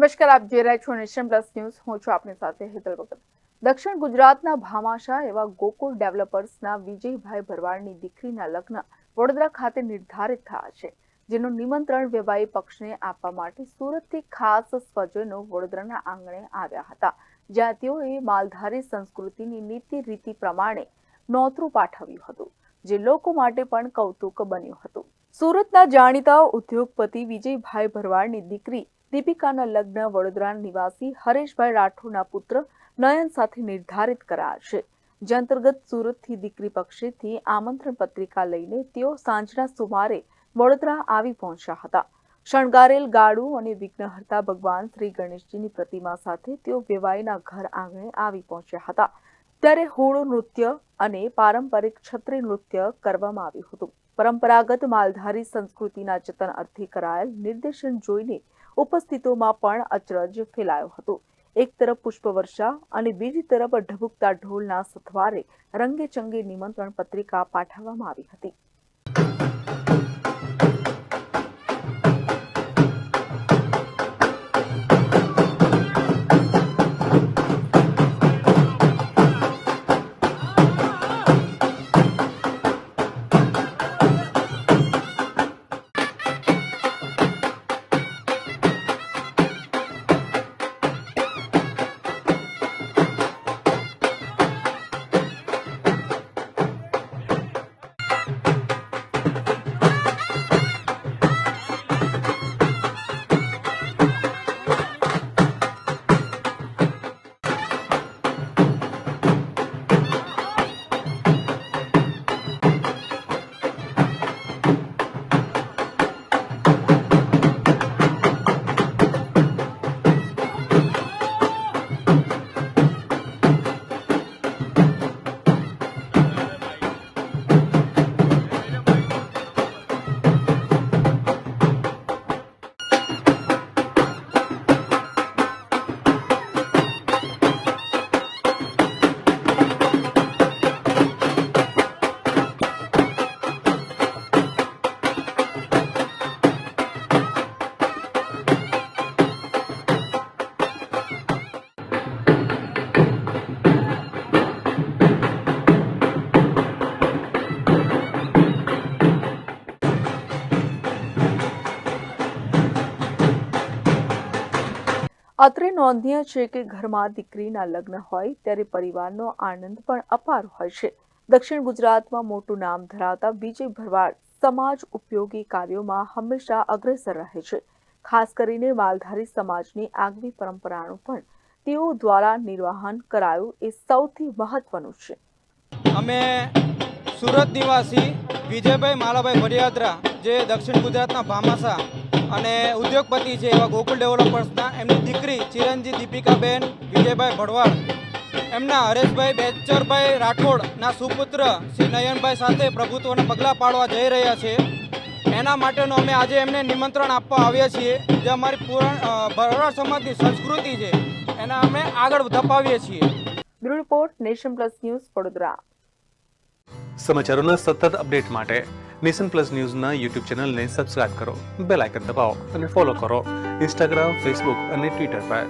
નમસ્કાર, આપ જોઈ રહ્યા છો નેશન પ્લસ ન્યૂઝ. હું છું આપની સાથે હેતલ ભગત. દક્ષિણ ગુજરાતના ભામાશાહ એવા ગોકુળ ડેવલપર્સના વિજયભાઈ ભરવાડની દીકરીના લગ્ન વડોદરા ખાતે નિર્ધારિત થયા છે, જેનું નિમંત્રણ વૈવાહિક પક્ષને આપવા માટે સુરતથી ખાસ સ્વજનો વડોદરાના આંગણે આવ્યા હતા, જ્યાં તેઓએ માલધારી સંસ્કૃતિની નીતિ રીતિ પ્રમાણે નોતરું પાઠવ્યું હતું, જે લોકો માટે પણ કૌતુક બન્યું હતું. સુરતના જાણીતા ઉદ્યોગપતિ વિજયભાઈ ભરવાડની દીકરી દીપિકાના લગ્ન વડોદરા નિવાસી હરેશભાઈ રાઠોડના પુત્ર નયન સાથે નિર્ધારિત કરાયા છે, જે અંતર્ગત સુરતથી દીકરી પક્ષેથી આમંત્રણ પત્રિકા લઈને તેઓ સાંજના સુમારે વડોદરા આવી પહોંચ્યા હતા. શણગારેલ ગાડું અને વિઘ્નહર્તા ભગવાન શ્રી ગણેશજીની પ્રતિમા સાથે તેઓ વેવાઈના ઘર આંગણે આવી પહોંચ્યા હતા. ત્યારે હોળો નૃત્ય અને પારંપરિક છત્રી નૃત્ય કરવામાં આવ્યું હતું. પરંપરાગત માલધારી સંસ્કૃતિના જતન અર્થે કરાયેલ નિર્દેશન જોઈને ઉપસ્થિતોમાં પણ અચરજ ફેલાયો હતો. એક તરફ પુષ્પવર્ષા અને બીજી તરફ ઢબુકતા ઢોલના સથવારે રંગેચંગે નિમંત્રણ પત્રિકા પાઠવવામાં આવી હતી. અત્રે નોંધનીય છે કે ઘરમાં દીકરીના લગ્ન હોય ત્યારે પરિવારનો આનંદ પણ અપાર હોય છે. દક્ષિણ ગુજરાતમાં મોટું નામ ધરાવતા વિજય ભરવાડ સમાજ ઉપયોગી કાર્યોમાં હંમેશા અગ્રેસર રહે છે. ખાસ કરીને માલધારી સમાજની આગવી પરંપરાનું પણ તેઓ દ્વારા નિર્વહન કરાયું એ સૌથી મહત્વનું છે. અમે સુરત નિવાસી વિજયભાઈ માલાભાઈ ભરિયાદરા, જે દક્ષિણ ગુજરાતના ભામાશાહ અને ઉદ્યોગપતિ છે એવા ગોકુળ ડેવલપર્સના એમની દીકરી ચિરંજી દીપિકાબેન વિજયભાઈ ભરવાડ એમના હરેશભાઈ બેચરભાઈ રાઠોડના સુપુત્ર શ્રી નયનભાઈ સાથે પ્રભુત્વના પગલાં પાડવા જઈ રહ્યા છે. એના માટેનો અમે આજે એમને નિમંત્રણ આપવા આવ્યા છીએ. જે અમારી ભરવાડ સમાજની સંસ્કૃતિ છે એના અમે આગળ ધપાવીએ છીએ. Bureau report, nation plus news, Vadodara. સમાચારોના સતત અપડેટ માટે નેશન પ્લસ ન્યૂઝના યુટ્યુબ ચેનલને સબસ્ક્રાઇબ કરો, બેલ આઇકન દબાવો અને ફોલો કરો ઇન્સ્ટાગ્રામ, ફેસબુક અને ટ્વિટર પર.